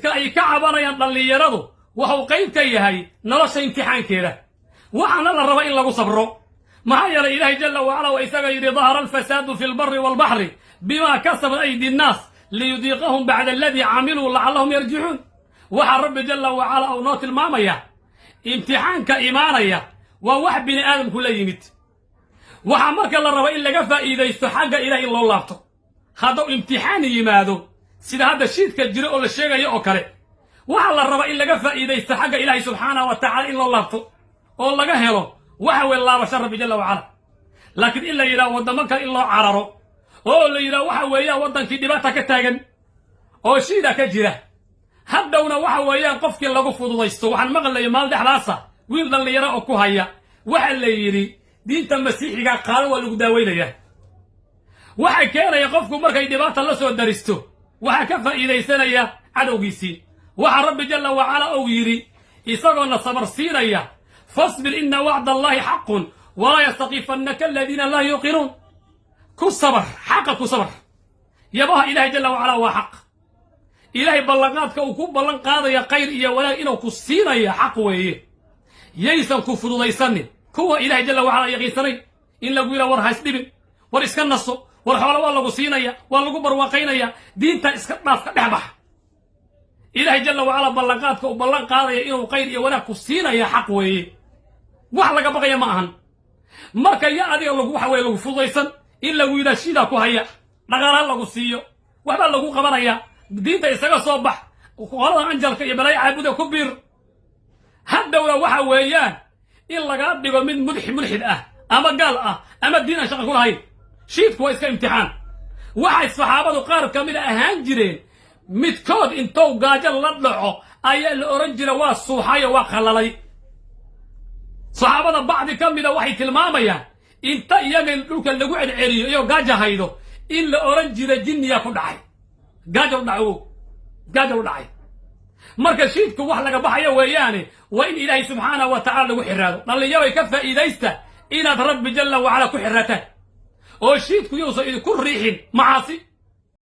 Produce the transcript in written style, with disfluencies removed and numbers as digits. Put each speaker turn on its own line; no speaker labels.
shiidka ay ka cabanayaan dhallinyaradu waxuu qayb ka yahay nolosha imtixaankeeda waxaana la rabaa in lagu sabro maxaa yeelay ilaahay jalla wacala waa isaga yidhi dahara alfasaadu fi lbari waalbaxri bima kasabat aydi nnaas liyudiiqahum bacda aladii camiluu lacallahum yarjicuun waxaa rabbi jalla wacala uu noo tilmaamaya imtixaanka imaanaya waa wax bini aadamku la yimid waxaa marka la raba in laga faa'iidaysto xagga ilaah in loo laabto hadduu imtixaan yimaado sida hadda shiidka jiro oo la sheegayo oo kale waxaa la rabaa in laga faa'iidaysto xagga ilaahay subxaanahu wa tacala in loo laabto oo laga helo waxa weeye laabasho rabbi jalla wacala laakiin in la yidhaho waddamo kale in loo cararo oo la yidhaho waxa weeyaan waddankii dhibaata ka taagan oo shiida ka jira haddowna waxa weeyaan qofkii lagu fududaysto waxaan maqlayo maal dhexdaasa wiil dhallinyaro oo ku haya waxa la yidhi diinta masiixiga qaadan waa lagu daaweynayaa waxa keenaya qofku markay dhibaata la soo daristo waxa ka faa'iidaysanaya cadowgiisii waxa rabbi jalla wacala uu yidhi isagoona sabar siinaya fasbir ina wacda allahi xaqun walaa yastakifannaka aladiina laa yuuqinuun ku sabar xaqa ku sabar yabaha ilaahay jalla wacala waa xaq ilaahay ballanqaadka uu ku ballan qaadaya khayr iyo wanaag inuu ku siinaya xaq weeye yaysan ku fududaysanin kuwa ilaahay jalla wacala yaqiinsanay in lagu yidhaha war haysdhibin war iska naso war xoolo waa lagu siinaya waa lagu barwaaqaynaya diinta iska dhaaf ka dhex bax ilaahay jalla wacala ballanqaadka uu ballan qaadaya inuu khayr iyo wanaag ku siinaya xaq weeye wax laga baqaya ma ahan marka ya adiga lagu waxa weeye lagu fududaysan in lagu yidhaha shiidaa ku haya dhaqaalaha lagu siiyo waxbaa lagu qabanaya diinta isaga soo bax qolada anjalka iyo balaayo caabuda ku biir haddowna waxa weeyaan in lagaa dhigo mid mulxid ah ama gaal ah ama diin aan shaqa ku lahayn shiidku waa iska imtixaan waxay saxaabadu qaar ka mid ahaan jireen midkood intou gaajo la dhaco ayaa la oran jira waa suuxayo waa qalalay saxaabada bacdi ka mida waxay tilmaamayaan inta iyaga dhulka lagu celceliyo iyo gaajo haydo in la oran jira jinniya ku dhacay gaajo u dhacay marka shiidku wax laga baxayo weeyaane waa in ilaahay subxaanahu wa tacala lagu xiraado dhallinyaroy ka faa'iidaysta inaad rabbi jalla wacala ku xirataan oo shiidku yuusan idinku riixin macaasi